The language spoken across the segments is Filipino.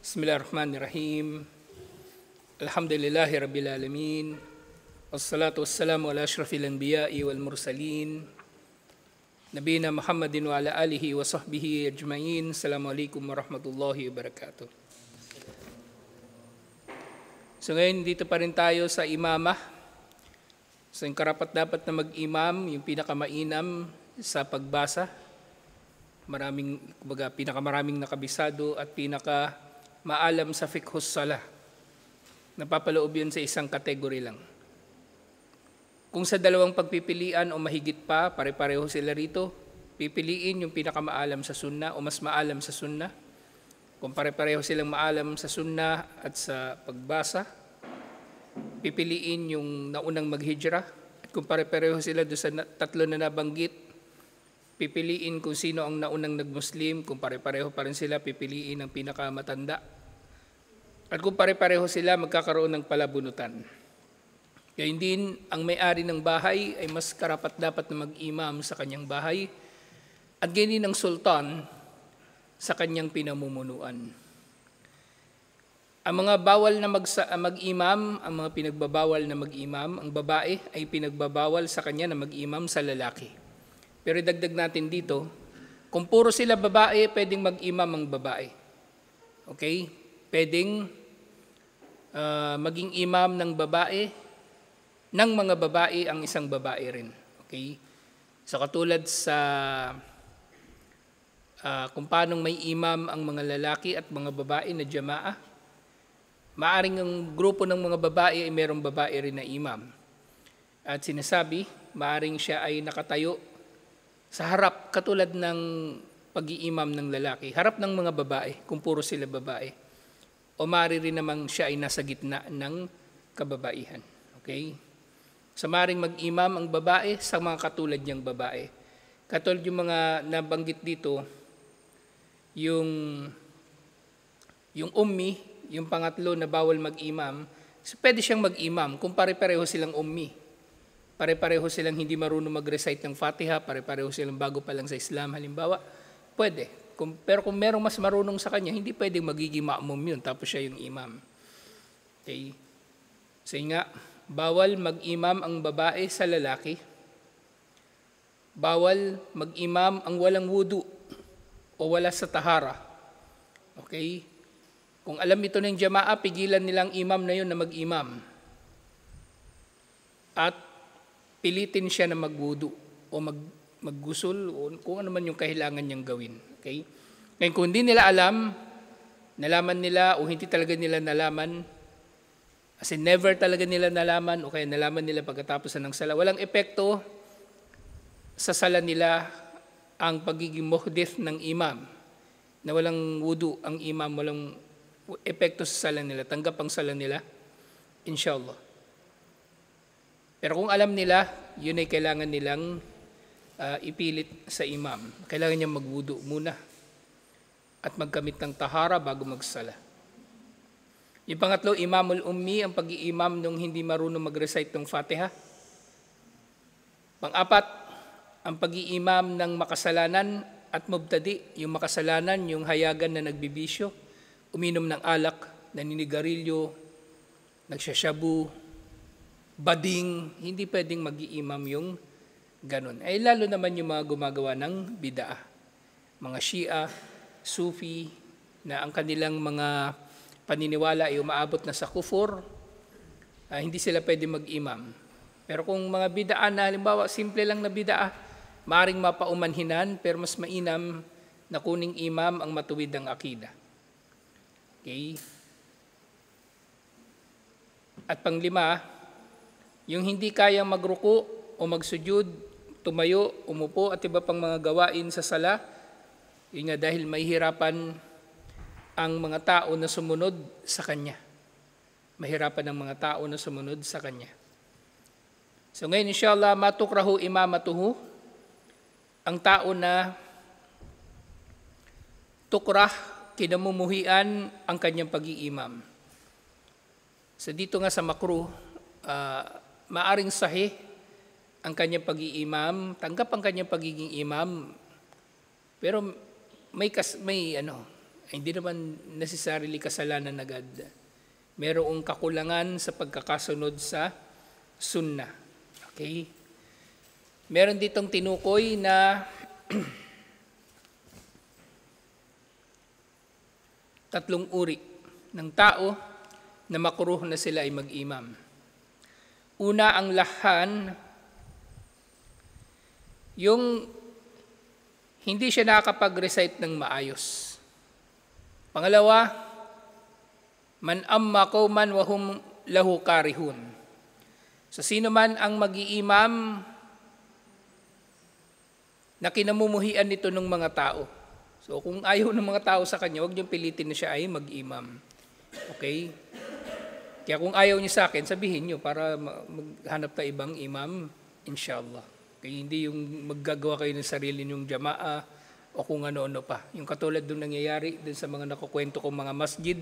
Bismillahirrahmanirrahim. Alhamdulillahi Rabbil Alamin. Wassalatu wassalamu ala ashrafil anbiya'i wal mursalin. Nabiyina Muhammadin wa ala alihi wa sahbihi ajma'in. Assalamualaikum warahmatullahi wabarakatuh. So ngayon dito pa rin tayo sa imamah. So yung karapat dapat na mag-imam, yung pinakamainam sa pagbasa. Pinakamaraming nakabisado at maalam sa fiqhus salah. Napapaloob yun sa isang kategory lang. Kung sa dalawang pagpipilian o mahigit pa, pare-pareho sila rito, pipiliin yung pinakamaalam sa sunnah o mas maalam sa sunnah. Kung pare-pareho silang maalam sa sunnah at sa pagbasa, pipiliin yung naunang maghijrah. At kung pare-pareho sila doon sa tatlo na nabanggit, pipiliin kung sino ang naunang nagmuslim. Kung pare-pareho pa rin sila, pipiliin ang pinakamatanda. At kung pare-pareho sila, magkakaroon ng palabunutan. Gayun din, ang may-ari ng bahay ay mas karapat-dapat na mag-imam sa kanyang bahay. At gayun din ang sultan sa kanyang pinamumunuan. Ang mga bawal na mag-imam, ang mga pinagbabawal na mag-imam, ang babae ay pinagbabawal sa kanya na mag-imam sa lalaki. Pero dagdag natin dito, kung puro sila babae, pwedeng mag-imam ang babae. Okay? Pwedeng maging imam ng babae, ng mga babae ang isang babae rin. Okay? So katulad sa kung paanong may imam ang mga lalaki at mga babae na jamaah, maaring ang grupo ng mga babae ay mayroong babae rin na imam. At sinasabi, maaring siya ay nakatayo sa harap katulad ng pag-iimam ng lalaki, harap ng mga babae kung puro sila babae. O maaari rin namang siya ay nasa gitna ng kababaihan. Okay? So maaaring mag-imam ang babae sa mga katulad niyang babae. Katulad yung mga nabanggit dito, yung ummi, yung pangatlo na bawal mag-imam, so pwede siyang mag-imam kung pare-pareho silang ummi. Pare-pareho silang hindi marunong mag-recite ng Fatiha, pare-pareho silang bago pa lang sa Islam, halimbawa, pwede. Pero kung merong mas marunong sa kanya, hindi pwedeng magiging ma'mum yun, tapos siya yung imam. Okay? So nga, bawal mag-imam ang babae sa lalaki. Bawal mag-imam ang walang wudu o wala sa tahara. Okay? Kung alam ito ng jamaah, pigilan nilang imam na yun na mag-imam. At pilitin siya na magwudu o maggusul o kung ano man yung kailangan niyang gawin. Okay? Ngayon kung hindi nila alam, nalaman nila o hindi talaga nila nalaman, kasi never talaga nila nalaman o kaya nalaman nila pagkatapos ng sala, walang epekto sa sala nila ang pagiging muhdith ng imam. Na walang wudu ang imam, walang epekto sa sala nila, tanggap ang sala nila, inshallah. Pero kung alam nila, yun ay kailangan nilang ipilit sa imam. Kailangan niya magwudu muna at magkamit ng tahara bago magsala. Yung pangatlo, imamul ummi, ang pag-iimam nung hindi marunong mag-recite ng Fatiha. Pang-apat, ang pag-iimam ng makasalanan at mubtadi, yung makasalanan, yung hayagan na nagbibisyo, uminom ng alak, naninigarilyo, nagsasyabu, bading, hindi pwedeng mag-iimam yung ganon. Ay lalo naman yung mga gumagawa ng bid'ah. Mga Shia, Sufi, na ang kanilang mga paniniwala ay umaabot na sa kufur, hindi sila pwede mag-imam. Pero kung mga bid'ah na halimbawa, simple lang na bid'ah, maaring mapaumanhinan, pero mas mainam na kuning imam ang matuwid ng akida. Okay? At panglima, yung hindi kayang magruku o magsujud, tumayo, umupo at iba pang mga gawain sa sala, yun nga dahil mahihirapan ang mga tao na sumunod sa kanya. Mahirapan ang mga tao na sumunod sa kanya. So ngayon inshallah, matukrahu imamatuhu, ang tao na tukrah, kinamumuhian ang kanyang pag-iimam. So dito nga sa makruh, maaring sahih ang kanyang pag-iimam, tanggap ang kanyang pagiging imam, pero may Hindi naman necessarily kasalanan agad. Merong kakulangan sa pagkakasunod sa sunnah. Okay? Meron ditong tinukoy na tatlong uri ng tao na makruh na sila ay mag-imam. Una, ang lahan, yung hindi siya nakakapag-recite ng maayos. Pangalawa, man amma qauman wa hum lahu karihun. So sino man ang mag-iimam na kinamumuhian nito ng mga tao. So kung ayaw ng mga tao sa kanya, huwag niyong pilitin na siya ay mag-imam. Okay? Kaya kung ayaw niyo sa akin, sabihin niyo para maghanap tayo ibang imam, inshallah. Kaya hindi yung maggagawa kayo ng sarili niyong jamaa o kung ano-ano pa. Yung katulad doon nangyayari dun sa mga nakukwento kong mga masjid,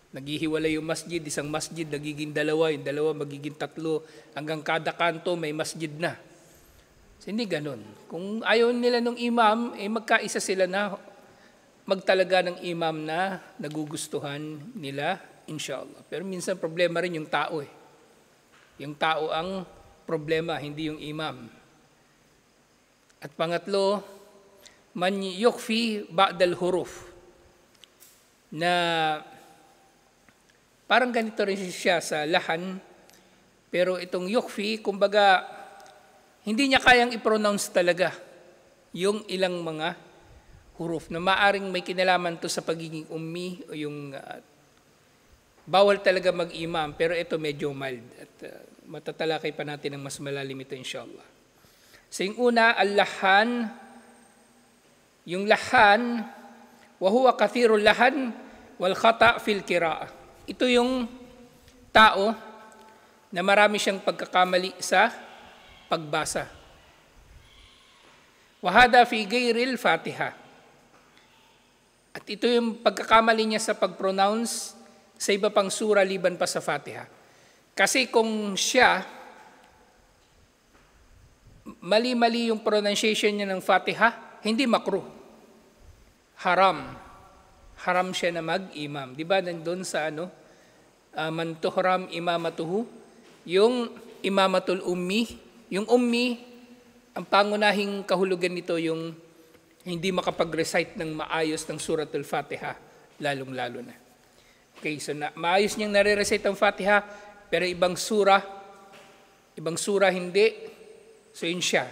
naghihiwalay yung masjid, isang masjid nagiging dalawa, yung dalawa magiging tatlo, hanggang kada kanto may masjid na. So, hindi ganun. Kung ayaw nila ng imam, magkaisa sila na magtalaga ng imam na nagugustuhan nila, inshallah. Pero minsan problema rin yung tao . Yung tao ang problema, hindi yung imam. At pangatlo, man yukfi ba'dal huruf, na parang ganito rin siya sa lahan, pero itong yukfi, kumbaga, hindi niya kayang i-pronounce talaga yung ilang mga huruf na maaring may kinalaman to sa pagiging ummi o yung bawal talaga mag-imam, pero ito medyo mild at matatalakay pa natin ng mas malalim ito inshallah. So yung una, al-lahan, yung lahan, wa huwa kathirul lahan wal khata' fil qira'ah. Ito yung tao na marami siyang pagkakamali sa pagbasa. Wa hada fi ghairil Fatiha. At ito yung pagkakamali niya sa pag-pronounce sa iba pang sura liban pa sa Fatiha. Kasi kung siya, mali-mali yung pronunciation niya ng Fatiha, hindi makruh. Haram. Haram siya na mag-imam. Di ba nandun sa man tuhram imamatuhu, yung imamatul ummi, yung ummi, ang pangunahing kahulugan nito yung hindi makapag-recite ng maayos ng suratul Fatiha, lalong-lalo na. Okay, so maayos niyang nare-recite ang Fatiha, pero ibang sura hindi. So yun siya.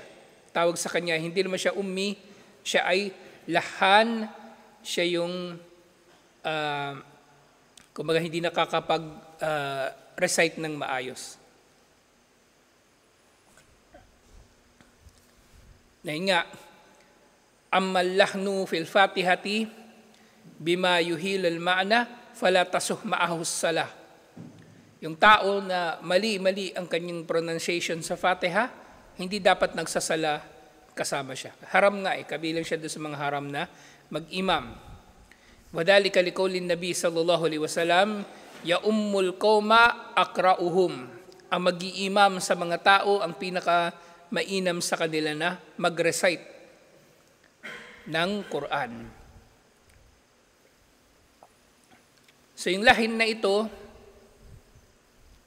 Tawag sa kanya, hindi naman siya ummi, siya ay lahan, siya yung, kumbaga hindi nakakapag-recite ng maayos. Dahil nga, ammal lahnu fil fatihati bima yuhil al ma'na fala tasuh ma'ahus salah. Yung tao na mali-mali ang kanyang pronunciation sa Fatiha, hindi dapat nagsasala kasama siya. Haram nga kabilang siya doon sa mga haram na mag-imam. Wadhalika liqaulin Nabi sallallahu alaihi wasallam, ya ummul qauma aqra'uhum. Ang mag-iimam sa mga tao ang pinaka mainam sa kanila na mag-recite ng Quran. So yung lahin na ito,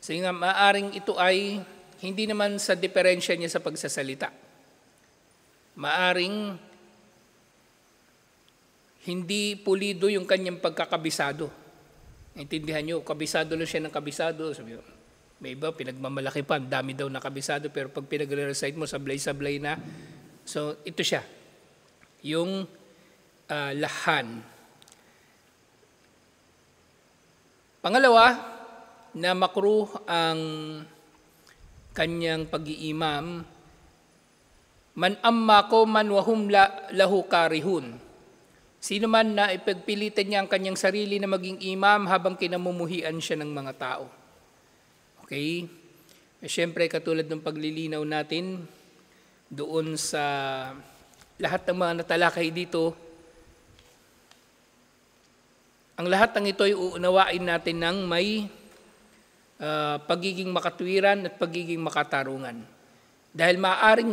so yung maaring ito ay hindi naman sa diferensya niya sa pagsasalita. Maaring hindi pulido yung kanyang pagkakabisado. Intindihan nyo, kabisado lang siya ng kabisado. Sabi mo, may iba, pinagmamalaki pa, dami daw na kabisado, pero pag pinag-recite mo, sablay-sablay na. So, ito siya. Yung lahan. Pangalawa, na makruh ang kanyang pag-iimam, man amma qauman wa hum lahu karihun. Sino man na ipagpilitan niya ang kanyang sarili na maging imam habang kinamumuhian siya ng mga tao. Okay? Siyempre, katulad ng paglilinaw natin doon sa lahat ng mga natalakay dito, ang lahat ng ito ay uunawain natin ng may pagiging makatwiran at pagiging makatarungan. Dahil maaaring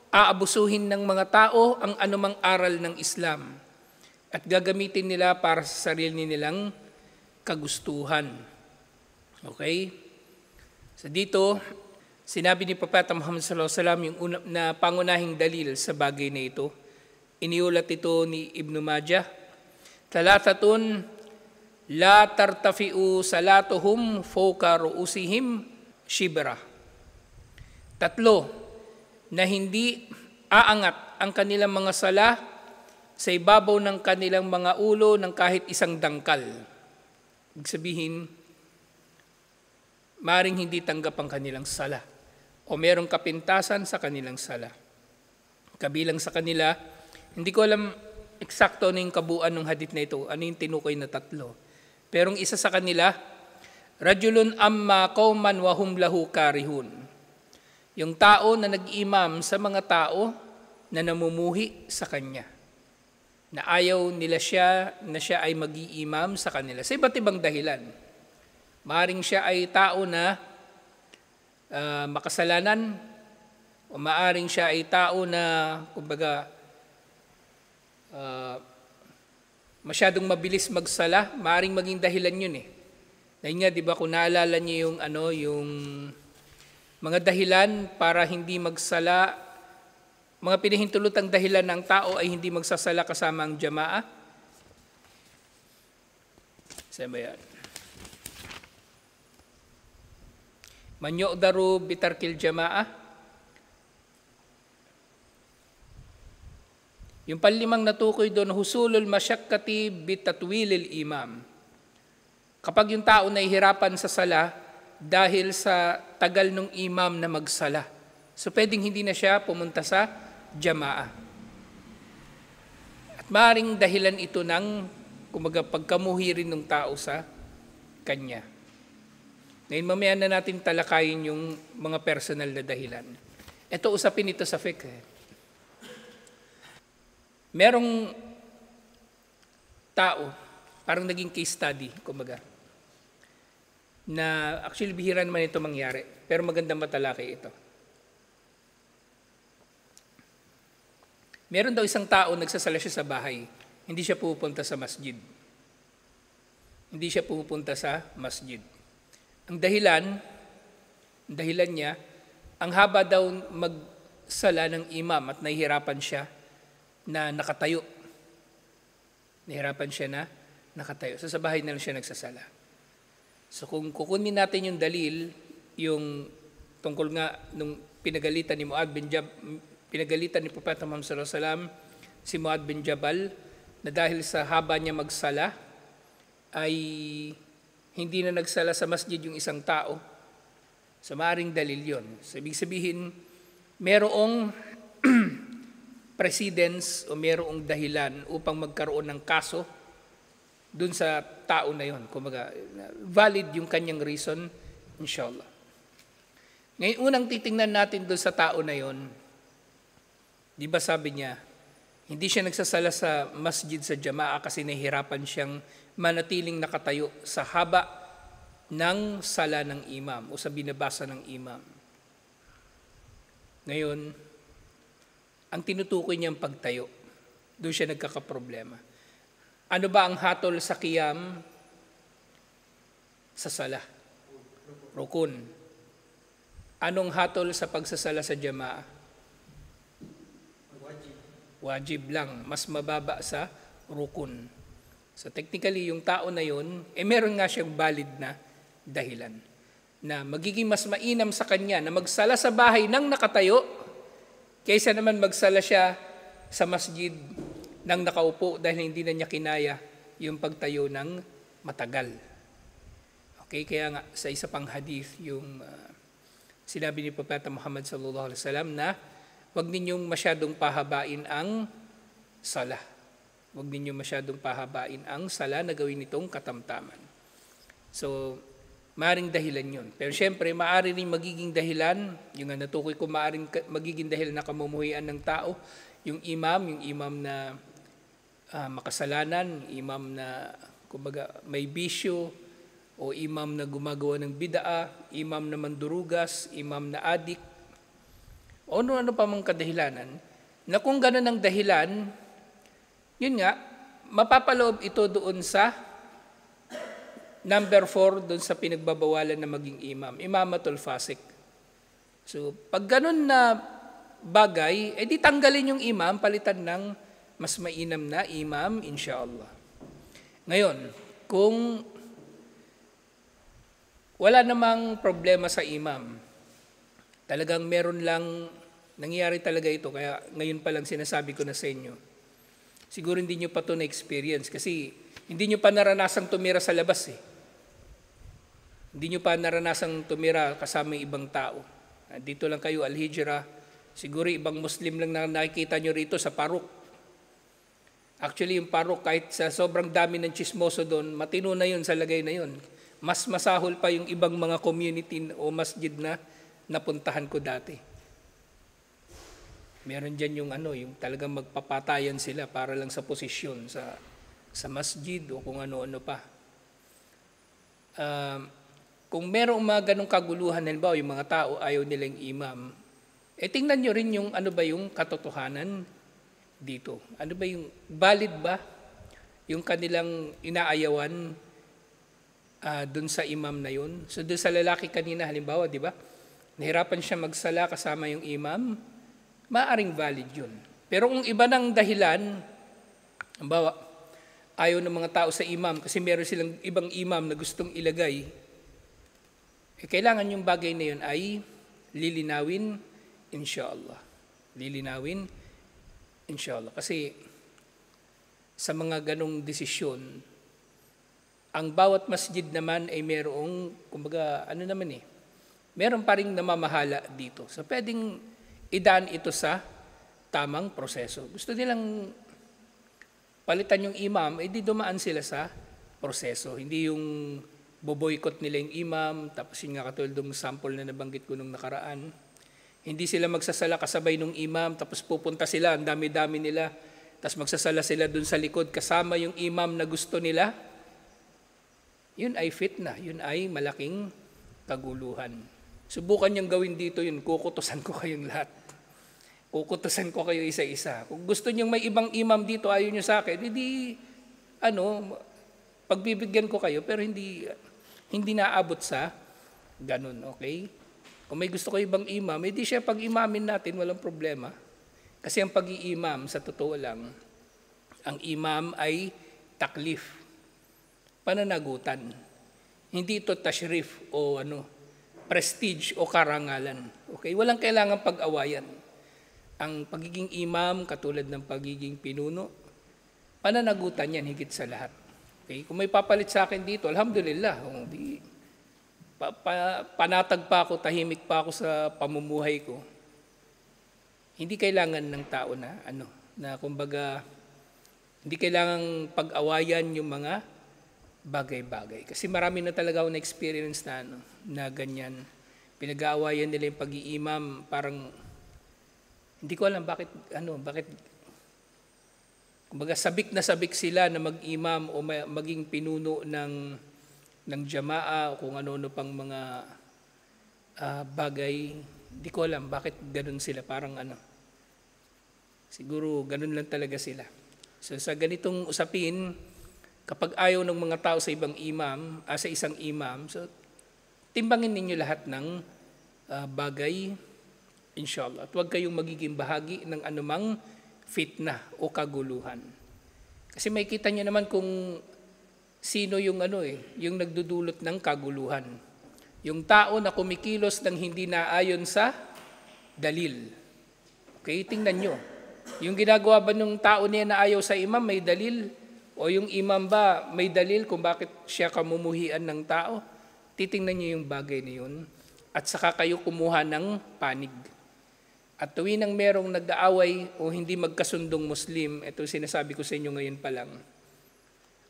aabusuhin ng mga tao ang anumang aral ng Islam. at gagamitin nila para sa sarili nilang kagustuhan. Okay? So dito, sinabi ni Propeta Muhammad sallallahu alaihi wasallam yung na pangunahing dalil sa bagay na ito. Iniulat ito ni Ibn Majah. Thalathatun la tartafi'u salatuhum fawqa ru'usihim shibra. 3 na hindi aangat ang kanilang mga sala sa ibabaw ng kanilang mga ulo ng kahit isang dangkal. Ibig sabihin, maring hindi tanggap ang kanilang sala o merong kapintasan sa kanilang sala. Kabilang sa kanila, hindi ko alam eksakto ano yung kabuuan ng hadith na ito, ano yung tinukoy na 3. Pero isa sa kanila, rajulun amma qauman wa hum lahu karihun. Yung tao na nag-imam sa mga tao na namumuhi sa kanya. Na ayaw nila siya na siya ay mag-iimam sa kanila. Sa iba't ibang dahilan. Maaring siya ay tao na makasalanan o maaring siya ay tao na kumbaga masyadong mabilis magsala, maaring maging dahilan yun eh. Dahil nga, di ba, kung naalala niyo yung mga dahilan para hindi magsala, mga pinahintulutang dahilan ng tao ay hindi magsasala kasama ang jamaa. Saan ba yan? Man yu'daru bitarkil jamaa. Yung panlimang natukoy doon, husulul masyakkati bitatwilil imam. Kapag yung tao nahihirapan sa sala dahil sa tagal ng imam na magsala. So pwedeng hindi na siya pumunta sa jamaa. At maaaring dahilan ito ng kumbaga pagkamuhi rin ng tao sa kanya. Ngayon mamaya na natin talakayin yung mga personal na dahilan. Ito usapin ito sa fiqh. Merong tao, parang naging case study, kumbaga, na actually bihira naman ito mangyari, pero magandang matalakay ito. Meron daw isang tao, nagsasala siya sa bahay, hindi siya pupunta sa masjid. Hindi siya pupunta sa masjid. Ang dahilan niya, ang haba daw magsala ng imam at nahihirapan siya na nakatayo. Nahirapan siya na nakatayo. So sa bahay na lang siya nagsasala. So kung kukunin natin yung dalil, yung tungkol nga nung pinagalitan ni pinagalitan ni Propeta Muhammad sallallahu alaihi wasallam si Mu'adh bin Jabal na dahil sa haba niya magsala ay hindi na nagsala sa masjid yung isang tao. So maaaring dalil yun. So ibig sabihin, merong precedence o merong dahilan upang magkaroon ng kaso dun sa tao na yon. Kumbaga, valid yung kanyang reason, inshallah. Ngayon, unang titingnan natin dun sa tao na yon, di ba sabi niya, hindi siya nagsasala sa masjid sa jamaa kasi nahihirapan siyang manatiling nakatayo sa haba ng sala ng imam o sa binabasa ng imam. Ngayon, ang tinutukoy niyang pagtayo, doon siya nagkakaproblema. Ano ba ang hatol sa qiyam? Sa sala. Rukun. Anong hatol sa pagsasala sa jamaa? Wajib lang. Mas mababa sa rukun. So technically, yung tao na yun, meron nga siyang valid na dahilan. Na magiging mas mainam sa kanya na magsala sa bahay ng nakatayo, kaysa naman magsala siya sa masjid nang nakaupo dahil hindi na niya kinaya yung pagtayo ng matagal. Okay, kaya nga sa isa pang hadith yung sinabi ni Propeta Muhammad sallallahu alaihi wasallam na huwag ninyong masyadong pahabain ang sala. Huwag ninyong masyadong pahabain ang sala na gawin itong katamtaman. So, maaring dahilan yun. Pero syempre, maaari rin magiging dahilan, yung natukoy ko, maaring magiging dahilan na kamumuhian ng tao, yung imam na makasalanan, imam na kumbaga may bisyo, o imam na gumagawa ng bid'a, imam na mandurugas, imam na adik, o ano pa mang kadahilanan, na kung gano'n ang dahilan, yun nga, mapapaloob ito doon sa number 4, doon sa pinagbabawalan na maging imam, imamatul fasik. So, pag ganun na bagay, di tanggalin yung imam, palitan ng mas mainam na imam, inshallah. Ngayon, kung wala namang problema sa imam, talagang meron lang, nangyayari talaga ito, kaya ngayon pa lang sinasabi ko na sa inyo. Siguro hindi nyo pa ito na-experience kasi hindi nyo pa naranasang tumira sa labas eh. Hindi nyo pa naranasang tumira kasama yung ibang tao. Dito lang kayo, Al-Hijra, siguro ibang Muslim lang na nakikita nyo rito sa parok. Actually, yung parok, kahit sa sobrang dami ng chismoso doon, matino na yun sa lagay na yun. Mas masahol pa yung ibang mga community o masjid na napuntahan ko dati. Meron dyan yung talagang magpapatayan sila para lang sa posisyon sa masjid o kung ano-ano pa. Kung merong mga ganong kaguluhan, halimbawa yung mga tao ayaw nilang imam, tingnan nyo rin yung ano ba yung katotohanan dito. Ano ba yung valid ba yung kanilang inaayawan dun sa imam na yun? So dun sa lalaki kanina, halimbawa, di ba? Nahirapan siya magsala kasama yung imam, maaring valid yun. Pero kung iba ng dahilan, halimbawa, ayaw ng mga tao sa imam kasi meron silang ibang imam na gustong ilagay, kailangan yung bagay na yun ay lilinawin, inshallah. Lilinawin, inshallah. Kasi sa mga ganong desisyon, ang bawat masjid naman ay merong, kumbaga, meron pa rin namamahala dito. So pwedeng idaan ito sa tamang proseso. Gusto nilang palitan yung imam, di dumaan sila sa proseso. Hindi yung boboykot nila yung imam, tapos yung nga katulad ng sample na nabanggit ko nung nakaraan. Hindi sila magsasala kasabay nung imam, tapos pupunta sila, ang dami-dami nila, tapos magsasala sila dun sa likod kasama yung imam na gusto nila. Yun ay fitna, yun ay malaking kaguluhan. Subukan niyang gawin dito yun, kukutusan ko kayong lahat. Kukutusan ko kayo isa-isa. Kung gusto niyang may ibang imam dito, ayaw niyo sa akin, pagbibigyan ko kayo, pero hindi naabot sa ganun, okay? Kung may gusto ko ibang imam, di siya pag-imamin natin, walang problema. Kasi ang pag-iimam, sa totoo lang, ang imam ay taklif, pananagutan. Hindi ito tashrif o prestige o karangalan. Okay? Walang kailangan pag-awayan. Ang pagiging imam, katulad ng pagiging pinuno, pananagutan yan higit sa lahat. Okay? Kung may papalit sa akin dito, alhamdulillah. Panatag pa ako, tahimik pa ako sa pamumuhay ko. Hindi kailangan ng tao na kumbaga, hindi kailangang pag-awayan yung mga bagay-bagay. Kasi marami na talaga ako na-experience na ganyan. Pinag-aawayan nila yung pag-iimam, parang, hindi ko alam bakit, kumbaga sabik na sabik sila na mag-imam o maging pinuno ng jamaa o kung ano-ano pang mga bagay. Hindi ko alam bakit ganun sila, parang siguro ganun lang talaga sila. So sa ganitong usapin, kapag ayaw ng mga tao sa ibang imam, sa isang imam, so timbangin ninyo lahat ng bagay, inshallah. At huwag kayong magiging bahagi ng anumang fitna o kaguluhan. Kasi may kita nyo naman kung sino yung yung nagdudulot ng kaguluhan. Yung tao na kumikilos ng hindi naayon sa dalil. Okay, tingnan nyo. Yung ginagawa ba ng tao niya na ayaw sa imam, may dalil? O yung imam ba, may dalil kung bakit siya kamumuhian ng tao? Titingnan nyo yung bagay na yun. At saka kayo kumuha ng panig. At tuwing nang merong nag-aaway o hindi magkasundong Muslim, ito sinasabi ko sa inyo ngayon pa lang,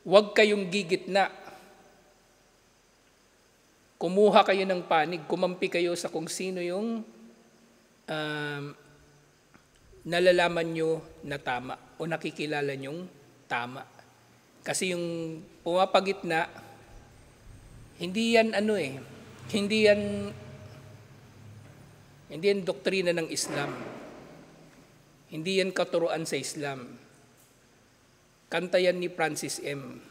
huwag kayong gigitna. Kumuha kayo ng panig, kumampi kayo sa kung sino yung nalalaman nyo na tama o nakikilala nyong tama. Kasi yung pumapagitna, hindi yan hindi yan doktrina ng Islam. Hindi yan katuruan sa Islam. Kanta yan ni Francis M.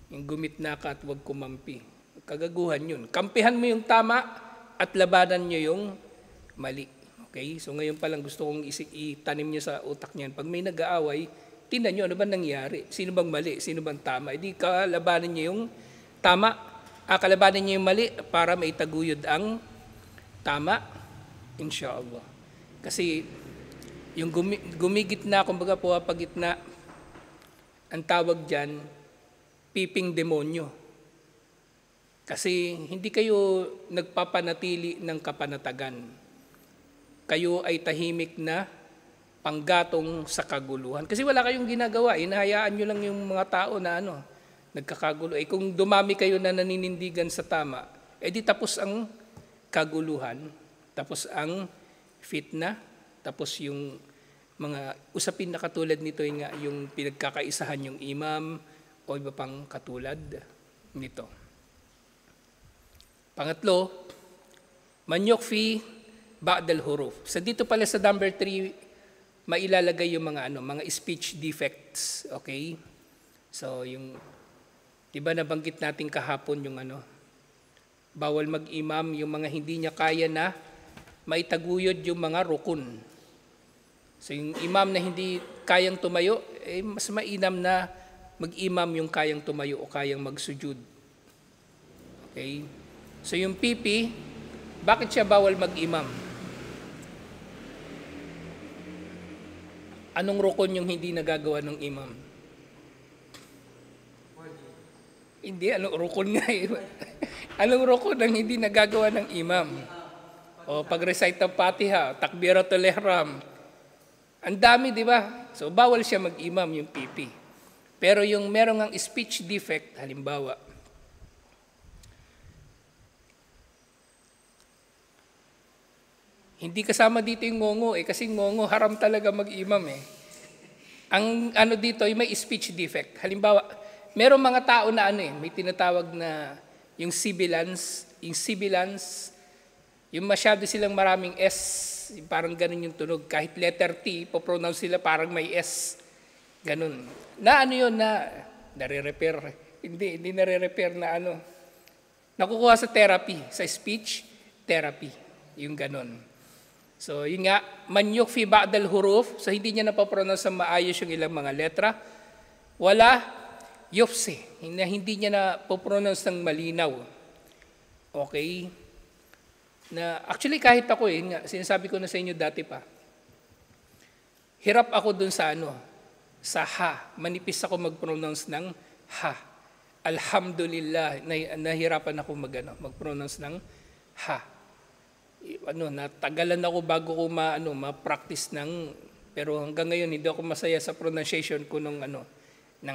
Yung gumit na ka at huwag kumampi. Kagaguhan yun. Kampihan mo yung tama at labanan nyo yung mali. Okay? So ngayon pa lang gusto kong itanim nyo sa utak niyan. Pag may nag-aaway, tingnan nyo ano ba nangyari? Sino bang mali? Sino bang tama? Hindi kalabanan nyo yung tama. Kalabanan nyo yung mali para maitaguyod ang tama. Inshallah. Kasi yung gumigitna, kumbaga pagitna, ang tawag dyan, piping demonyo. Kasi hindi kayo nagpapanatili ng kapanatagan. Kayo ay tahimik na panggatong sa kaguluhan. Kasi wala kayong ginagawa. Inahayaan nyo lang yung mga tao na nagkakagulo. Kung dumami kayo na naninindigan sa tama, di tapos ang kaguluhan, tapos ang fitna, tapos yung mga usapin na katulad nito yung pinagkakaisahan yung imam o iba pang katulad nito. Pangatlo, manyokfi ba'dal huruf. So dito pala sa number 3, mailalagay yung mga speech defects, okay? So yung 'di ba nabanggit natin kahapon yung bawal mag-imam yung mga hindi niya kaya na maitaguyod yung mga rukun. So yung imam na hindi kayang tumayo, mas mainam na mag-imam yung kayang tumayo o kayang magsujud. Okay? So yung pipi, bakit siya bawal mag-imam? Anong rukun yung hindi nagagawa ng imam? Hindi, anong rukun nga eh. Anong rukun ang hindi nagagawa ng imam? O pag-recite ng Fatiha, takbiratul ihram. Ang dami, di ba? So bawal siya mag-imam yung pipi. Pero yung merong ang speech defect, halimbawa, hindi kasama dito yung ngongo kasi ngongo haram talaga mag-imam Ang dito ay may speech defect. Halimbawa, merong mga tao na may tinatawag na yung sibilance, yung masyado silang maraming S, parang ganun yung tunog. Kahit letter T, po-pronounce sila parang may S. Ganun. Na yun na nare-repair. Hindi nare-repair na nakukuha sa therapy, sa speech therapy. Yung ganun. So, yun nga, manyukfi ba'dal huruf, so hindi niya napapronounce na maayos yung ilang mga letra. Wala, yufsi, hindi niya napapronounce ng malinaw. Okay? Actually, kahit ako sinasabi ko na sa inyo dati pa, hirap ako dun sa sa ha. Manipis ako mag-pronounce ng ha. Alhamdulillah, nahirapan ako mag-pronounce ng ha. Natagalan ako bago ko ma-practice pero hanggang ngayon hindi ako masaya sa pronunciation ko ng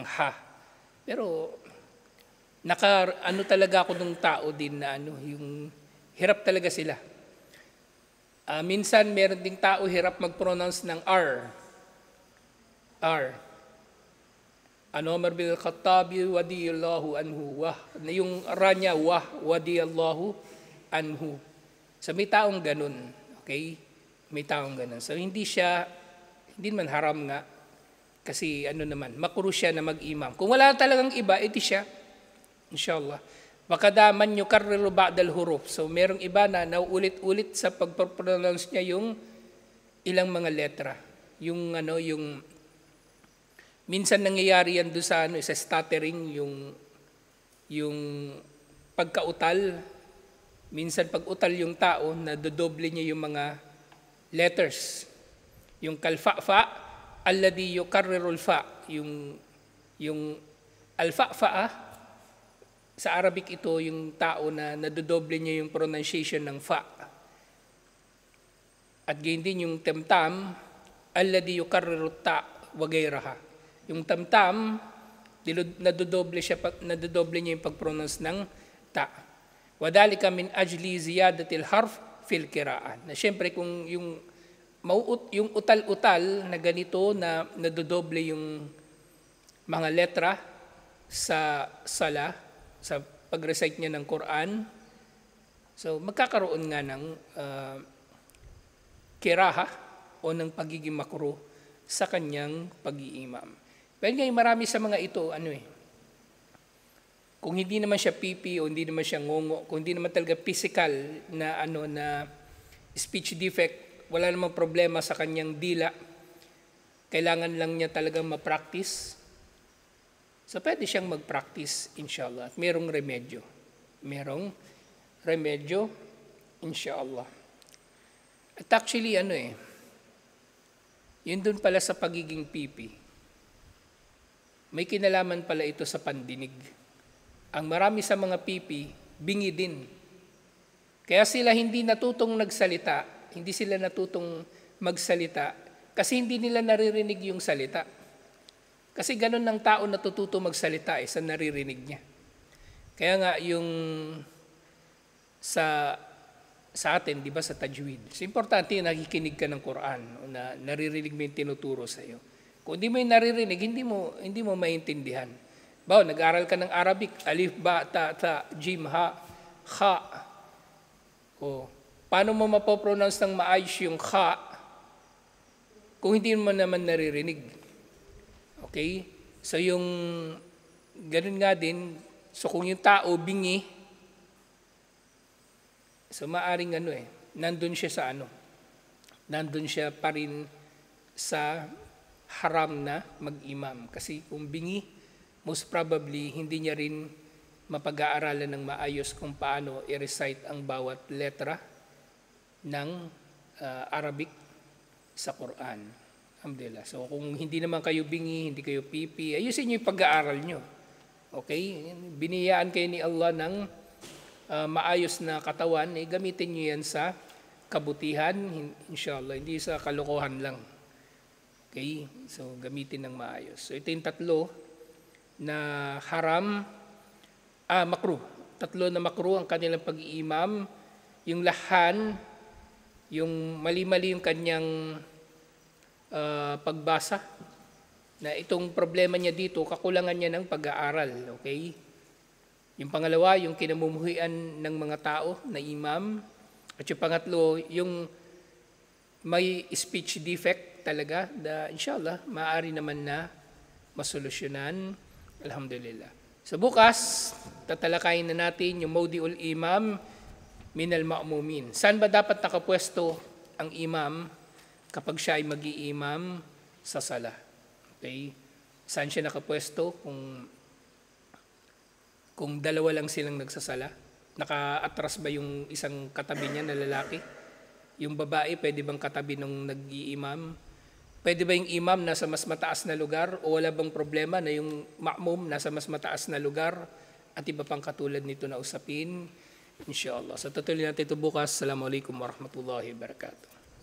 ha. Pero talaga ako ng tao din na yung hirap talaga sila. Minsan meron ding tao hirap mag-pronounce ng R. Umar bin al-Khattab wadiyallahu anhu yung ra niya wadiyallahu anhu. So may taong ganun, okay? May taong ganun. So hindi man haram nga, kasi makruh siya na mag-imam. Kung wala talagang iba, iti siya, inshallah. Makadaman yukarriru ba'dal huruf. So merong iba na nauulit-ulit sa pag-pronounce niya yung ilang mga letra. Yung minsan nangyayari yan doon sa stuttering, yung pagkautal. Minsan pag utal yung tao, nadodoble niya yung mga letters. Yung kalfa-fa, alladhi yukarrirul fa. Yung alfa-fa, sa Arabic ito yung tao na nadodoble niya yung pronunciation ng fa. At gayon din yung tamtam, alladhi yukarrirut ta wagayraha. Yung tamtam, nadodoble niya yung pag-pronounce ng ta. Wadhalika min ajli ziyadatil harf fil qira'ah. Na syempre kung yung utal-utal na ganito na nadodoble yung mga letra sa sala, sa pag-recite niya ng Quran, so magkakaroon nga ng kiraha o ng pagiging makruh sa kanyang pag-iimam. Pero ngayon marami sa mga ito, kung hindi naman siya pipi o hindi naman siya ngongo, kung hindi naman talaga physical na speech defect, wala namang problema sa kanyang dila, kailangan lang niya talagang ma-practice. So pwede siyang mag-practice, inshallah. At merong remedyo. Inshallah. At actually, yun dun pala sa pagiging pipi. May kinalaman pala ito sa pandinig. Ang marami sa mga pipi, bingi din. Kaya sila hindi natutong nagsalita, hindi sila natutong magsalita, kasi hindi nila naririnig yung salita. Kasi ganun ng tao natututo magsalita sa naririnig niya. Kaya nga yung sa atin, di ba, sa tajwid. So, importante yung nakikinig ka ng Quran o na naririnig mo yung tinuturo sa iyo. Kung hindi mo yung naririnig, hindi mo maintindihan. Bawa, nag-aral ka ng Arabic, alif, ba, ta, jim, ha, kha. O, paano mo mapopronounce ng maayos yung kha kung hindi mo naman naririnig? Okay? So, yung ganun nga din, so kung yung tao bingi, so maaring nandun siya sa nandun siya pa rin sa haram na mag-imam. Kasi kung bingi, most probably hindi niya rin mapag-aaralan ng maayos kung paano i-recite ang bawat letra ng Arabic sa Quran. Alhamdulillah. So kung hindi naman kayo bingi, hindi kayo pipi, ayusin niyo yung pag-aaral niyo. Okay? Biniyaan kayo ni Allah ng maayos na katawan, gamitin niyo yan sa kabutihan, inshallah, hindi sa kalokohan lang. Okay? So, gamitin ng maayos. So, ito yung tatlo na haram, makruh. Tatlo na makruh ang kanilang pag-iimam. Yung lahan, yung mali-mali yung kanyang pagbasa, na itong problema niya dito, kakulangan niya ng pag-aaral. Okay? Yung pangalawa, yung kinamumuhian ng mga tao na imam. At yung pangatlo, yung may speech defect talaga, inshallah, maaari naman na masolusyonan. Alhamdulillah. So bukas, tatalakayin na natin yung Mawdi'ul Imam minal ma'mumin. Saan ba dapat nakapwesto ang imam kapag siya ay mag-iimam sa sala? Okay? Saan siya nakapwesto kung dalawa lang silang nagsasala? Naka-atras ba yung isang katabi niya na lalaki? Yung babae, pwede bang katabi nung nag-iimam? Pwede ba yung imam nasa mas mataas na lugar? O wala bang problema na yung ma'mum nasa mas mataas na lugar? At iba pang katulad nito na usapin? Inshallah. So tutuloy natin ito bukas. Assalamualaikum warahmatullahi wabarakatuh.